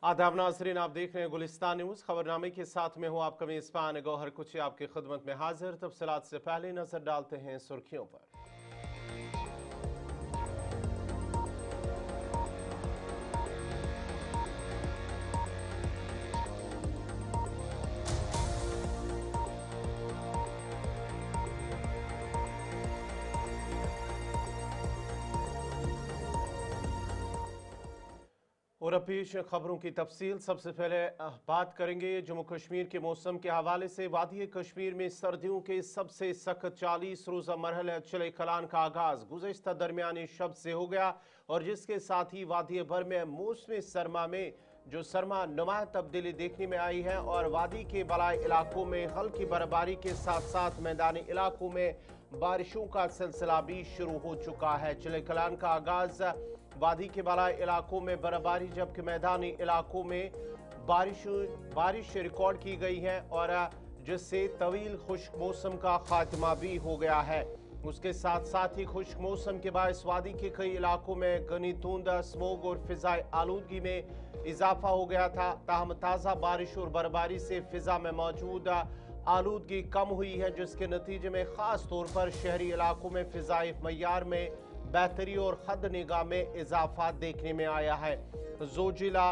आदाब नाज़रीन, आप देख रहे हैं गुलिस्तान न्यूज़। खबरनामे के साथ में हूँ आपका मेज़बान गौहर कुची आपकी खिदमत में हाजिर। तफसीलात से पहले नजर डालते हैं सुर्खियों पर। और अब पेश खबरों की तफसील। सबसे पहले बात करेंगे जम्मू कश्मीर के मौसम के हवाले से। वादी कश्मीर में सर्दियों के सबसे सख्त 40 रोज़ा मरहला चिले कलान का आगाज गुज़श्ता दरमियानी शब से हो गया और जिसके साथ ही वादी भर में मौसम सरमा में जो सरमा नुमा तब्दीली देखने में आई है और वादी के बलाई इलाकों में हल्की बर्फबारी के साथ साथ मैदानी इलाकों में बारिशों का सिलसिला भी शुरू हो चुका है। चिले कलान का आगाज वादी के बलाई इलाकों में बर्फबारी जबकि मैदानी इलाकों में बारिश रिकॉर्ड की गई है और जिससे तवील खुश्क मौसम का खात्मा भी हो गया है। उसके साथ साथ ही खुश्क मौसम के बायस वादी के कई इलाकों में घनी धुंध, स्मोग और फिजाई आलूदगी में इजाफा हो गया था। ताहम ताज़ा बारिश और बर्फबारी से फिजा में मौजूद आलूदगी कम हुई है, जिसके नतीजे में खास तौर पर शहरी इलाकों में फिजाई मयार में बेहतरी और हद निगाह में इजाफा देखने में आया है। जोजिला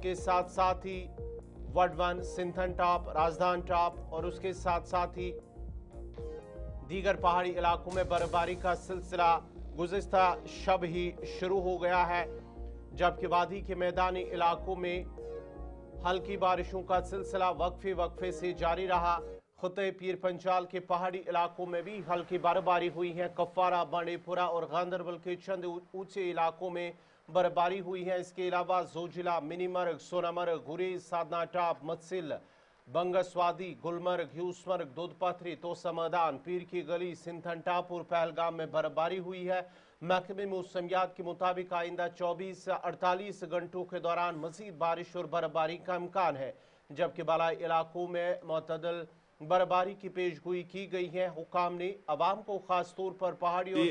के साथ साथ ही वडवन, सिंथन टॉप, राजधान टॉप और उसके साथ साथ ही दीगर पहाड़ी इलाकों में बर्फबारी का सिलसिला गुज़िश्ता शब ही शुरू हो गया है, जबकि वादी के मैदानी इलाकों में हल्की बारिशों का सिलसिला वक्फे वक्फे से जारी रहा। खुते पीर पंचाल के पहाड़ी इलाकों में भी हल्की बर्फबारी हुई है। कफवारा, बांडीपुरा और गांधरबल के चंद ऊंचे इलाकों में बर्फबारी हुई है। इसके अलावा जोजिला, मिनीमर्ग, सोनामर्ग, गुरेज, साधना टॉप, मत्सिल, बंगसवादी, गुलमर्ग, ह्यूसमर्ग, दूधपथरी, तोसा मैदान, पीर की गली, सिंथन टॉप और पहलगाम में बर्फबारी हुई है। महकमे मौसमियात के मुताबिक आइंदा 24 से 48 घंटों के दौरान मजीद बारिश और बर्फबारी का इम्कान है, जबकि बालाई इलाकों में मुतदल बर्फबारी की पेशगोई की गई है। हुकाम ने अवाम को खास तौर पर पहाड़ी और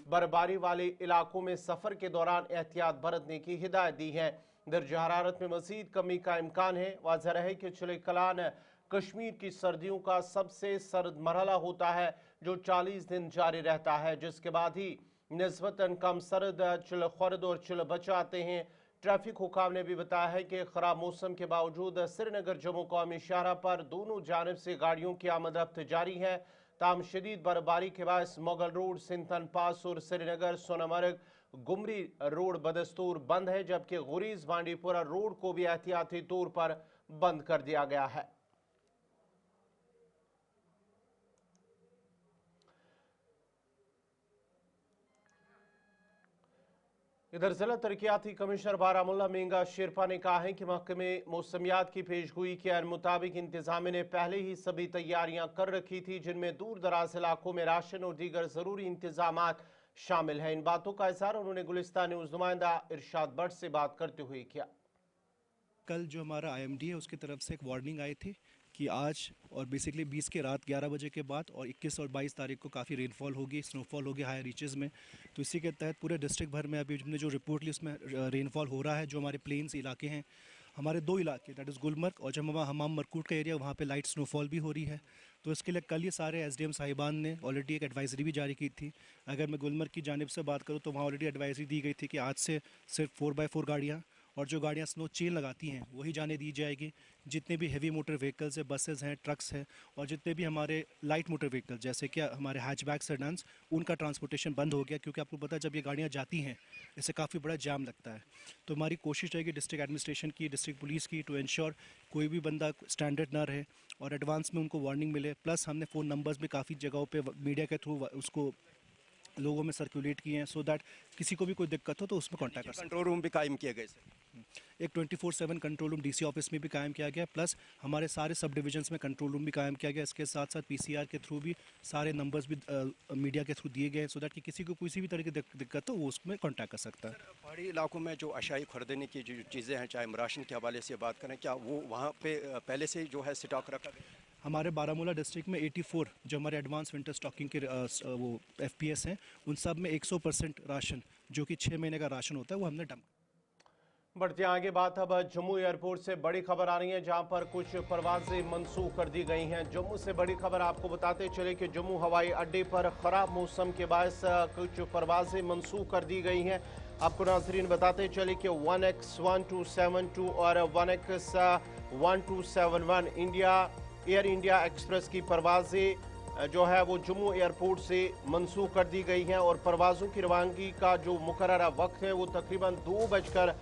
बर्फबारी वाले इलाकों में सफर के दौरान एहतियात बरतने की हिदायत दी है। दर्ज हरारत में मजीद कमी का इम्कान है। वाज़ह रहे कि चिले कलान कश्मीर की सर्दियों का सबसे सर्द मरहला होता है जो 40 दिन जारी रहता है, जिसके बाद ही निस्बतन कम सर्द चिल खुर्द और चिल बचा आते हैं। ट्रैफिक हुकाम ने भी बताया है कि खराब मौसम के बावजूद श्रीनगर जम्मू कौमी शाहरा पर दोनों जानब से गाड़ियों की आमदरफ्त जारी है। ताम शदीद बर्फबारी के बाद मुगल रोड, सिंथन पास और श्रीनगर सोनामर्ग गुमरी रोड बदस्तूर बंद है, जबकि गुरीज बांडीपुरा रोड को भी एहतियाती तौर पर बंद कर दिया गया है। इधर जिला तरक्याती कमिश्नर बारामुल्ला मेंगा शेरपा ने कहा है कि महकमे मौसमियात की पेशगोई के मुताबिक इंतजामिया ने पहले ही सभी तैयारियां कर रखी थी, जिनमें दूर दराज इलाकों में राशन और दीगर जरूरी इंतजाम शामिल है। इन बातों का इज़हार उन्होंने गुलिस्तान न्यूज़ नुमाइंदा इरशाद भट्ट से बात करते हुए किया। कल जो हमारा IMD है उसकी तरफ से एक वार्निंग आई थी कि आज और बेसिकली 20 के रात 11 बजे के बाद और 21 और 22 तारीख को काफ़ी रेनफॉल होगी, स्नोफॉल होगी हाई रीचेज़ में। तो इसी के तहत पूरे डिस्ट्रिक्ट भर में अभी हमने जो रिपोर्ट ली उसमें रेनफॉल हो रहा है। जो हमारे प्लेन्स इलाके हैं, हमारे 2 इलाके दैट इज़ गुलमर्ग और जम्मू हमाम मरकूट का एरिया, वहाँ पे लाइट स्नोफॉल भी हो रही है। तो इसके लिए कल ये सारे SDM साहिबान ने ऑलरेडी एक एडवाइजरी भी जारी की थी। अगर मैं गुलमर्ग की जानिब से बात करूँ तो वहाँ ऑलरेडी एडवाइजरी दी गई थी कि आज से सिर्फ 4x4 गाड़ियाँ और जो गाड़ियाँ स्नो चेन लगाती हैं वही जाने दी जाएगी। जितने भी हेवी मोटर व्हीकल्स है, बसेस हैं, ट्रक्स हैं और जितने भी हमारे लाइट मोटर व्हीकल जैसे कि हमारे हैचबैक सेडान्स, उनका ट्रांसपोर्टेशन बंद हो गया, क्योंकि आपको पता है जब ये गाड़ियाँ जाती हैं इससे काफ़ी बड़ा जाम लगता है। तो हमारी कोशिश रहेगी डिस्ट्रिक्ट एडमिनिस्ट्रेशन की, डिस्ट्रिक्ट पुलिस की, टू इंश्योर कोई भी बंदा स्टैंडर्ड ना रहे और एडवांस में उनको वार्निंग मिले। प्लस हमने फ़ोन नंबर्स भी काफ़ी जगहों पर मीडिया के थ्रू उसको लोगों में सर्कुलेट किए हैं, सो दैट किसी को भी कोई दिक्कत हो तो उसमें कॉन्टैक्ट कर सकते हैं। कंट्रोल रूम भी कायम किए गए सर। एक 24/7 कंट्रोल रूम DC ऑफिस में भी कायम किया गया, प्लस हमारे सारे सब डिविजन्स में कंट्रोल रूम भी कायम किया गया। इसके साथ साथ PCR के थ्रू भी सारे नंबर्स भी मीडिया के थ्रू दिए गए हैं, सो दैट कि किसी को किसी भी तरह की दिक्कत हो वो उसमें कॉन्टैक्ट कर सकता है। पहाड़ी इलाकों में जो अशाई खरीदने की जो चीज़ें हैं, चाहे राशन के हवाले से बात करें, क्या वो वहाँ पे पहले से जो है स्टॉक रखा गया? हमारे बारामूला डिस्ट्रिक्ट में 84 जो हमारे एडवांस विंटर स्टॉकिंग के वो FPS हैं, उन सब में 100% राशन जो कि 6 महीने का राशन होता है वो हमने डंप। बढ़ते आगे बात अब जम्मू एयरपोर्ट से बड़ी खबर आ रही है, जहां पर कुछ परवाजें मनसूख कर दी गई हैं। जम्मू से बड़ी खबर आपको बताते चले कि जम्मू हवाई अड्डे पर खराब मौसम के बायस कुछ परवाजें मनसूख कर दी गई हैं। आपको नाजरीन बताते चले कि 1X1272 और 1X1271 एयर इंडिया एक्सप्रेस की परवाजें जो है वो जम्मू एयरपोर्ट से मनसूख कर दी गई हैं और परवाज़ों की रवानगी का जो मुकर्ररा वक्त है वो तकरीबन 2:15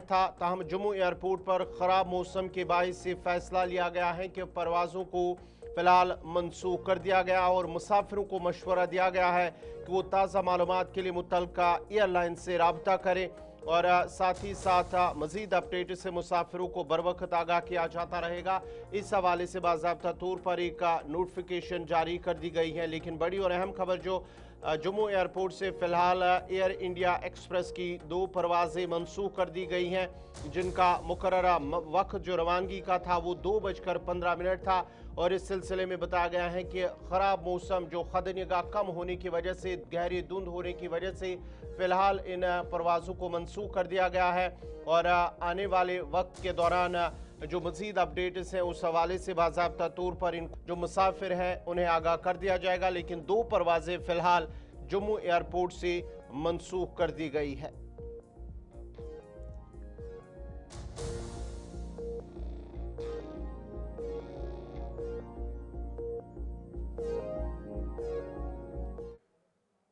था। ताहम जम्मू एयरपोर्ट पर ख़राब मौसम के बायस से फैसला लिया गया है कि परवाज़ों को फ़िलहाल मनसूख कर दिया गया और मुसाफिरों को मशवरा दिया गया है कि वो ताज़ा मालूमात के लिए मुतल्लिका एयरलाइन से रब्ता करें और साथ ही साथ मजीद अपडेट से मुसाफिरों को बर वक्त आगाह किया जाता रहेगा। इस हवाले से बाज़ाब्ता तौर पर एक नोटिफिकेशन जारी कर दी गई है। लेकिन बड़ी और अहम खबर जो जम्मू एयरपोर्ट से फ़िलहाल एयर इंडिया एक्सप्रेस की 2 परवाज़ें मनसूख कर दी गई हैं, जिनका मुकर्ररा वक्त जो रवानगी का था वो 2:15 था और इस सिलसिले में बताया गया है कि ख़राब मौसम जो खदनिगाह कम होने की वजह से, गहरी धुंध होने की वजह से फ़िलहाल इन परवाज़ों को मनसूख कर दिया गया है और आने वाले वक्त के दौरान जो मज़ीद अपडेट्स हैं उस हवाले से बाज़ाब्ता तौर पर इन जो मुसाफिर हैं उन्हें आगाह कर दिया जाएगा। लेकिन 2 परवाज़ें फ़िलहाल जम्मू एयरपोर्ट से मनसूख कर दी गई है।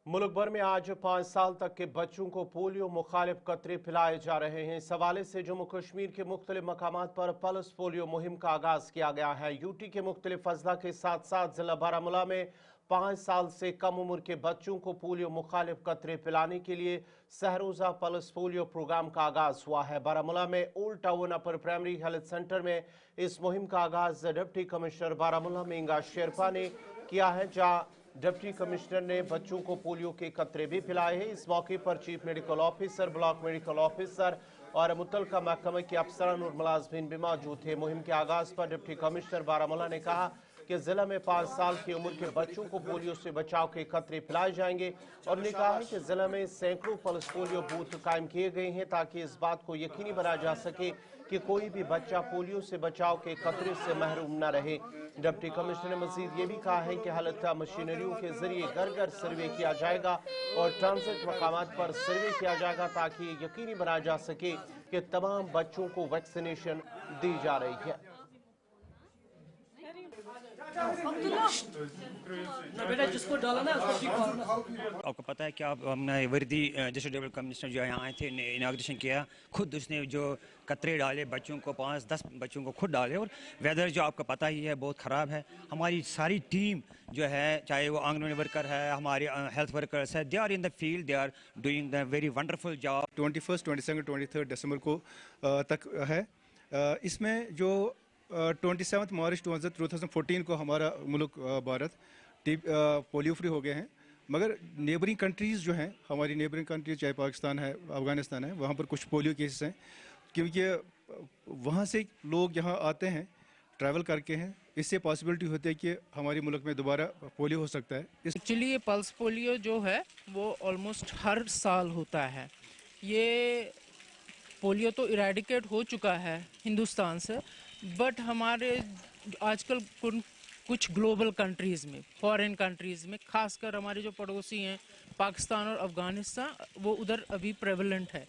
मुल्क भर में आज 5 साल तक के बच्चों को पोलियो मुखालिफ कतरे पिलाए जा रहे हैं। इस हवाले से जम्मू कश्मीर के मुख्तलिफ मकामात पर पल्स पोलियो मुहिम का आगाज किया गया है। यूटी के मुख्तलिफ अजला के साथ साथ जिला बारामूला में 5 साल से कम उम्र के बच्चों को पोलियो मुखालिफ कतरे पिलाने के लिए सहरोजा पल्स पोलियो प्रोग्राम का आगाज हुआ है। बारामूला में old town upper primary health centre में इस मुहिम का आगाज डिप्टी कमिश्नर बारामूला मेंगा शेरपा ने किया है, जहाँ डिप्टी कमिश्नर ने बच्चों को पोलियो के कतरे भी पिलाए हैं। इस मौके पर chief medical officer, block medical officer और मुतल्लिका महकमे के अफसरान और मुलाजमीन भी मौजूद थे। मुहिम के आगाज पर डिप्टी कमिश्नर बारामूला ने कहा कि जिला में 5 साल की उम्र के बच्चों को पोलियो से बचाव के कतरे पिलाए जाएंगे और उन्होंने कहा है कि जिला में सैकड़ों पल्स पोलियो बूथ कायम किए गए हैं ताकि इस बात को यकीनी बनाया जा सके कि कोई भी बच्चा पोलियो से बचाव के कतरे से महरूम न रहे। डिप्टी कमिश्नर ने मजीद ये भी कहा है कि हालत मशीनरियों के जरिए घर घर सर्वे किया जाएगा और ट्रांजिट मकामात पर सर्वे किया जाएगा ताकि यकीनी बनाया जा सके कि तमाम बच्चों को वैक्सीनेशन दी जा रही है। आपको पता है कि आप हमने वर्दी डिस्ट्रिक्ट डेवलपमेंट कमिश्नर जो यहाँ आए थे, इनाग्रेशन किया, खुद उसने जो कतरे डाले बच्चों को, 5-10 बच्चों को खुद डाले। और वेदर जो आपको पता ही है बहुत ख़राब है। हमारी सारी टीम जो है, चाहे वो आंगनवाड़ी वर्कर है, हमारे हेल्थ वर्कर्स है, they are in the field, they are doing the very wonderful job. 21, 22, 23 दिसंबर को तक है। इसमें जो 27 मार्च 2014 को हमारा मुल्क भारत पोलियो फ्री हो गए हैं, मगर नेबरिंग कंट्रीज़ जो हैं, हमारी नेबरिंग कंट्रीज चाहे पाकिस्तान है, अफ़गानिस्तान है, वहाँ पर कुछ पोलियो केसेस हैं, क्योंकि वहाँ से लोग यहाँ आते हैं, ट्रैवल करके हैं, इससे पॉसिबिलिटी होती है कि हमारे मुल्क में दोबारा पोलियो हो सकता है। एक्चुअली ये पल्स पोलियो जो है वो ऑलमोस्ट हर साल होता है। ये पोलियो तो इरेडिकेट हो चुका है हिंदुस्तान से, बट हमारे आजकल कुछ ग्लोबल कंट्रीज़ में, फॉरेन कंट्रीज़ में, खासकर हमारे जो पड़ोसी हैं पाकिस्तान और अफ़गानिस्तान, वो उधर अभी प्रेवलेंट है।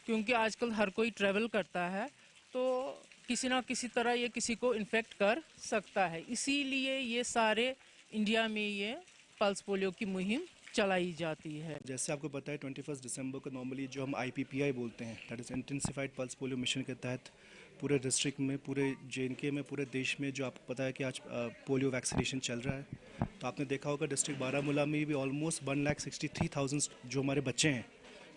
क्योंकि आजकल हर कोई ट्रैवल करता है तो किसी ना किसी तरह ये किसी को इन्फेक्ट कर सकता है। इसीलिए ये सारे इंडिया में ये पल्स पोलियो की मुहिम चलाई जाती है। जैसे आपको पता है 21 दिसंबर को नॉर्मली जो हम IPPI बोलते हैं, that is intensified pulse polio mission के तहत पूरे डिस्ट्रिक्ट में, पूरे JNK में, पूरे देश में जो आपको पता है कि आज पोलियो वैक्सीनेशन चल रहा है। तो आपने देखा होगा डिस्ट्रिक्ट बारामूला में भी ऑलमोस्ट 1,63,000 जो हमारे बच्चे हैं,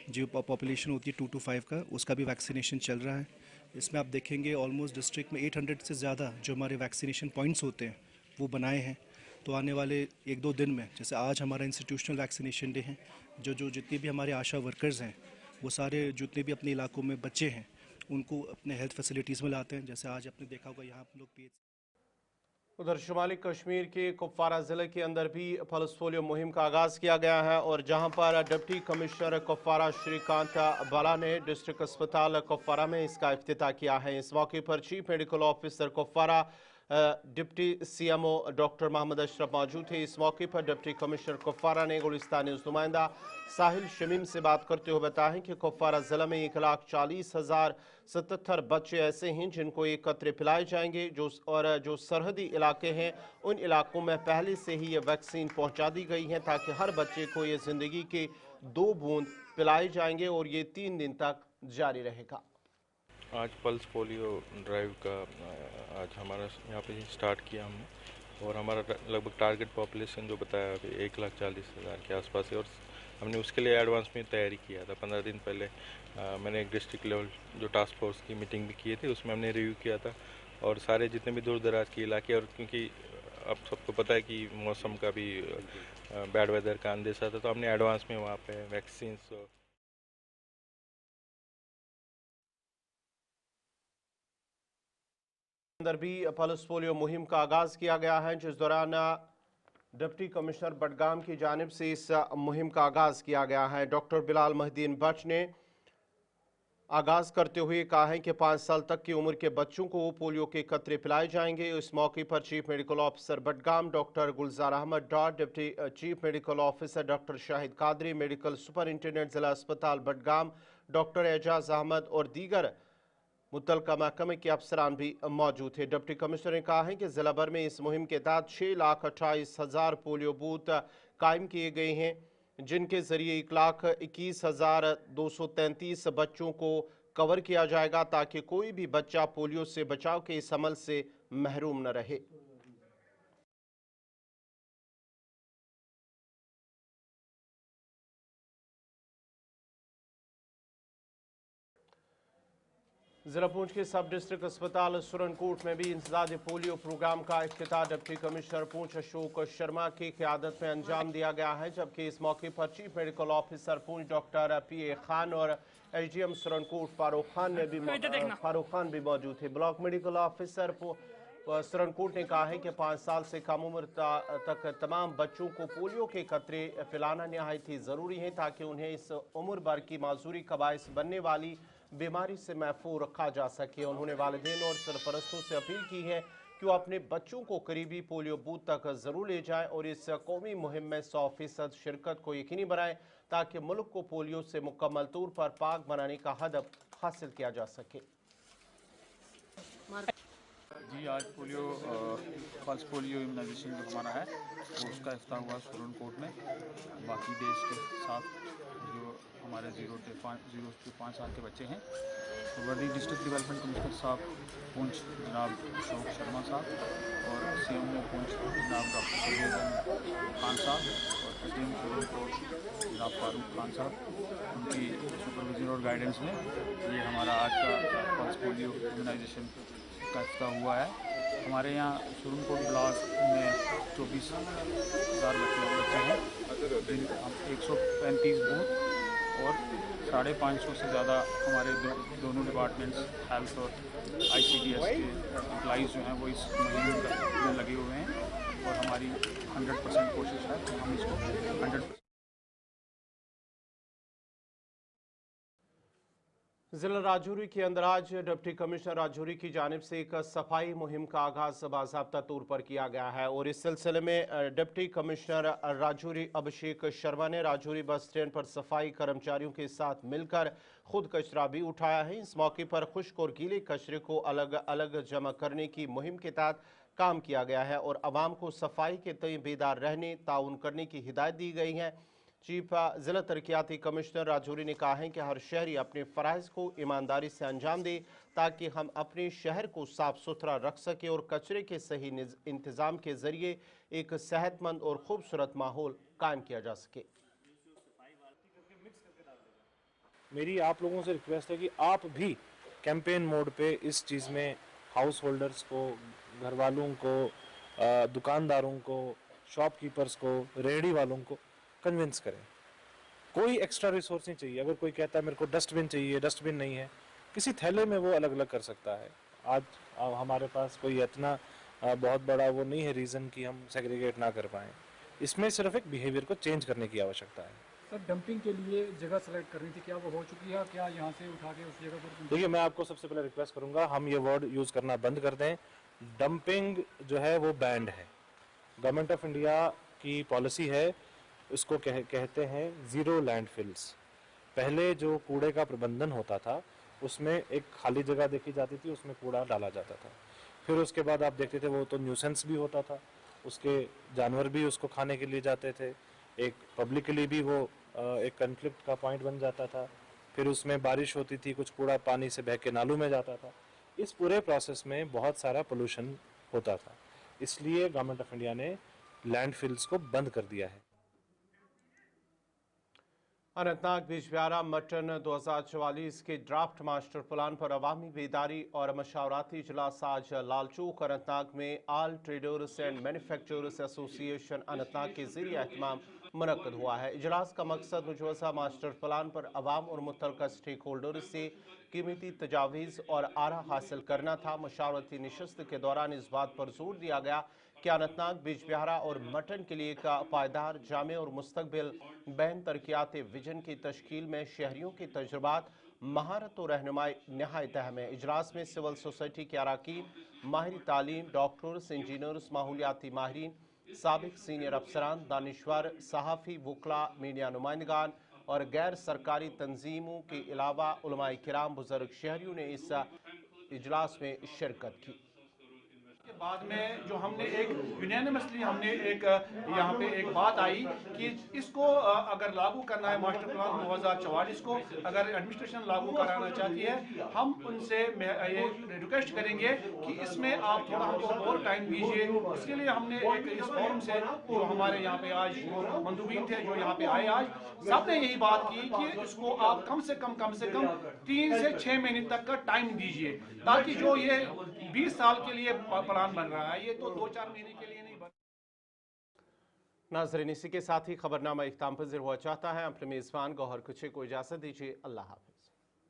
जो पॉपुलेशन होती है 2 to 5 का, उसका भी वैक्सीनेशन चल रहा है। इसमें आप देखेंगे ऑलमोस्ट डिस्ट्रिक्ट में 800 से ज़्यादा जो हमारे वैक्सीनेशन पॉइंट्स होते हैं वो बनाए हैं। तो आने वाले 1-2 दिन में, जैसे आज हमारा इंस्टीट्यूशनल वैक्सीनेशन डे है, जो जितने भी हमारे आशा वर्कर्स हैं वो सारे जितने भी अपने इलाकों में बच्चे हैं उनको अपने हेल्थ फैसिलिटीज़ में लाते हैं। जैसे आज आपने देखा होगा यहाँ आप लोग उधर शुमाली कश्मीर के कुपवारा जिले के अंदर भी पल्स पोलियो मुहिम का आगाज किया गया है और जहां पर डिप्टी कमिश्नर कुपवारा श्रीकांत बाला ने डिस्ट्रिक्ट अस्पताल कुपवारा में इसका इफ्तिताह किया है। इस मौके पर chief medical officer Kupwara deputy CMO doctor Mohammad Ashraf मौजूद थे। इस मौके पर डिप्टी कमिश्नर कुपवारा ने गुलिस्तान न्यूज़ नुमाइंदा साहिल शमीम से बात करते हुए बताया कि कुपवारा जिला में 1,40,077 बच्चे ऐसे हैं जिनको ये कतरे पिलाए जाएंगे जो सरहदी इलाके हैं उन इलाकों में पहले से ही ये वैक्सीन पहुंचा दी गई है ताकि हर बच्चे को ये जिंदगी के 2 बूंद पिलाए जाएंगे और ये 3 दिन तक जारी रहेगा। आज पल्स पोलियो ड्राइव का आज हमारा यहाँ पे स्टार्ट किया हमने और हमारा लगभग टारगेट पॉपुलेशन जो बताया अभी 1,40,000 के आसपास है और हमने उसके लिए एडवांस में तैयारी किया था। 15 दिन पहले मैंने एक डिस्ट्रिक्ट लेवल जो टास्क फोर्स की मीटिंग भी की थी उसमें हमने रिव्यू किया था और सारे जितने भी दूर दराज के इलाके और क्योंकि अब सबको पता है कि मौसम का भी बैड वेदर का अंदेशा था तो हमने एडवांस में वहाँ पे वैक्सीन्स अंदर भी पल्स पोलियो मुहिम का आगाज किया गया है जिस दौरान डिप्टी कमिश्नर बडगाम की जानिब से इस मुहिम का आगाज किया गया है। डॉक्टर बिलाल महदीन बट ने आगाज करते हुए कहा है कि 5 साल तक की उम्र के बच्चों को पोलियो के कतरे पिलाए जाएंगे। इस मौके पर chief medical officer Budgam doctor Gulzar Ahmad डॉट, deputy chief medical officer doctor Shahid Qadri, medical superintendent जिला अस्पताल बडगाम डॉक्टर एजाज अहमद और दीगर मुतलका महकमे के अफसरान भी मौजूद थे। डिप्टी कमिश्नर ने कहा है कि जिला भर में इस मुहिम के तहत 6,28,000 पोलियो बूथ कायम किए गए हैं जिनके जरिए 1,21,233 बच्चों को कवर किया जाएगा ताकि कोई भी बच्चा पोलियो से बचाव के इस अमल से महरूम न रहे। जिला पूंछ के सब डिस्ट्रिक्ट अस्पताल सुरनकोट में भी इंसदाद पोलियो प्रोग्राम का इफ्तिताह डिप्टी कमिश्नर पूंछ अशोक शर्मा की क़यादत में अंजाम दिया गया है जबकि इस मौके पर चीफ मेडिकल ऑफिसर पूंछ डॉक्टर PA खान और SDM सुरनकोट फारूक खान भी मौजूद थे। ब्लॉक मेडिकल ऑफिसर सुरनकोट ने कहा है कि 5 साल से कम उम्र तक तमाम बच्चों को पोलियो के कतरे पिलाना निहायत ही ज़रूरी है ताकि उन्हें इस उम्र भर की माजूरी का बायस बनने वाली बीमारी से महफूज रखा जा सके। उन्होंने वालिदैन और सरपरस्तों से अपील की है कि वो अपने बच्चों को करीबी पोलियो बूथ तक ज़रूर ले जाएं और इस कौमी मुहिम में 100% शिरकत को यकीनी बनाएं ताकि मुल्क को पोलियो से मुकम्मल तौर पर पाक बनाने का हदफ हासिल किया जा सके। जी आज पल्स पोलियो इम्यूनाइजेशन जो हमारा है वो उसका इफ्ताह हुआ सुरनकोट में। बाकी देश के साथ जो हमारे 0 से 5 साल के बच्चे हैं तो वर्दी डिस्ट्रिक्ट डेवलपमेंट कमिश्नर साहब पूंछ जनाब अशोक शर्मा साहब और CMO पूंछ जनाब डॉक्टर खान साहब और SDM सुरनकोट जनाब फारूक खान साहब उनकी सुपरविजन और गाइडेंस में ये हमारा आज का पल्स पोलियो इम्यूनाइजेशन का इफ्तिताह हुआ है। हमारे यहाँ सुरनकोट ब्लॉक में 24,000 बच्चे हैं जिन 135 बूथ और 550 से ज़्यादा हमारे दोनों डिपार्टमेंट्स हेल्थ और ICDS के एम्प्लॉइज़ जो हैं वो इस मुहिम में लगे हुए हैं और हमारी 100% कोशिश है कि हम इसको 100% जिला राजौरी के अंदर आज डिप्टी कमिश्नर राजौरी की जानिब से एक सफाई मुहिम का आगाज बाज़ाब्ता तौर पर किया गया है और इस सिलसिले में डिप्टी कमिश्नर राजौरी अभिषेक शर्मा ने राजौरी बस स्टैंड पर सफाई कर्मचारियों के साथ मिलकर खुद कचरा भी उठाया है। इस मौके पर खुश्क और गीले कचरे को अलग अलग जमा करने की मुहिम के तहत काम किया गया है और आवाम को सफाई के तय बेदार रहने ताउन करने की हिदायत दी गई है। चीफ जिला तरक्याती कमिश्नर राजौरी ने कहा है कि हर शहरी अपने फ़राइज़ को ईमानदारी से अंजाम दे ताकि हम अपने शहर को साफ सुथरा रख सके और कचरे के सही इंतज़ाम के ज़रिए एक सेहतमंद और खूबसूरत माहौल कायम किया जा सके। मेरी आप लोगों से रिक्वेस्ट है कि आप भी कैंपेन मोड पे इस चीज़ में हाउस होल्डर्स को, घर वालों को, दुकानदारों को, शॉपकीपर्स को, रेहड़ी वालों को कन्विंस करें। कोई एक्स्ट्रा रिसोर्स नहीं चाहिए। अगर कोई कहता है मेरे को डस्टबिन चाहिए, डस्टबिन नहीं है, किसी थैले में वो अलग अलग कर सकता है। आज हमारे पास कोई इतना बहुत बड़ा वो नहीं है रीज़न कि हम सेग्रीगेट ना कर पाएँ। इसमें सिर्फ एक बिहेवियर को चेंज करने की आवश्यकता है। सर डंपिंग के लिए जगह सेलेक्ट करनी थी, क्या वो हो चुकी है? क्या यहाँ से उठा के उस जगह पर? देखिए, मैं आपको सबसे पहले रिक्वेस्ट करूंगा, हम ये वर्ड यूज़ करना बंद कर दें। डंपिंग जो है वो बैंड है। गवर्नमेंट ऑफ इंडिया की पॉलिसी है, इसको कहते हैं ज़ीरो लैंडफिल्स। पहले जो कूड़े का प्रबंधन होता था उसमें एक खाली जगह देखी जाती थी, उसमें कूड़ा डाला जाता था। फिर उसके बाद आप देखते थे वो तो न्यूसेंस भी होता था, उसके जानवर भी उसको खाने के लिए जाते थे, एक पब्लिकली भी वो एक कन्फ्लिक्ट का पॉइंट बन जाता था। फिर उसमें बारिश होती थी, कुछ कूड़ा पानी से बह के नालों में जाता था। इस पूरे प्रोसेस में बहुत सारा पोल्यूशन होता था, इसलिए गवर्नमेंट ऑफ इंडिया ने लैंडफिल्स को बंद कर दिया है। अनंतनाग बिजबिहारा मटन 2044 के ड्राफ्ट मास्टर प्लान पर अवामी बेदारी और मशावराती इजलास आज लालचौक अनंतनाग में all traders and manufacturers association Anantnag के ज़रिए एहतमाम मुनक्कद हुआ है। इजलास का मकसद मुजवज़ा मास्टर प्लान पर अवाम और मुतल्लिका स्टेक होल्डर से कीमती तजावीज़ और आरा हासिल करना था। मशावरती नशस्त के दौरान इस बात पर जोर दिया गया कि अनंतनाग बिजबिहारा और मटन के लिए का पायदार जामे और मुस्तकबिल बैन तरक्याती विजन की तश्कील में शहरियों की तजुर्बात, महारत और रहनुमाई नहायत अहम है। इजलास में सिविल सोसाइटी के अराकीन, माहिर तालीम, डॉक्टर्स, इंजीनियर्स, माहौलियाती माहिरीन, साबिक सीनियर अफसरान, दानिश्वर, सहाफ़ी, वकला, मीडिया नुमाइंदगान और गैर सरकारी तंजीमों के अलावा उलमाए किराम, बुजुर्ग शहरियों ने इस इजलास में शिरकत की। के बाद में जो हमने एक यूनानिमसली हमने एक यहाँ पे एक बात आई कि इसको अगर लागू करना है मास्टर प्लान 2044 को अगर एडमिनिस्ट्रेशन लागू कराना चाहती है, हम उनसे ये रिक्वेस्ट करेंगे कि इसमें आप थोड़ा हमको और टाइम दीजिए। इसके लिए हमने एक इस फॉरम से जो हमारे यहाँ पे आज मंदूबीन थे जो यहाँ पे आए आज, सबने यही बात की कि इसको आप कम से कम 3 से 6 महीने तक का टाइम दीजिए, ताकि जो ये 20 साल के लिए प्लान बन रहा है ये तो 2-4 महीने के लिए नहीं बन। नाज़रीन, इसी के साथ ही खबरनामा इख्तिताम पज़ीर हुआ चाहता है। अपने मेज़बान गौहर कुछे को इजाज़त दीजिए। अल्लाह हाफ़िज़।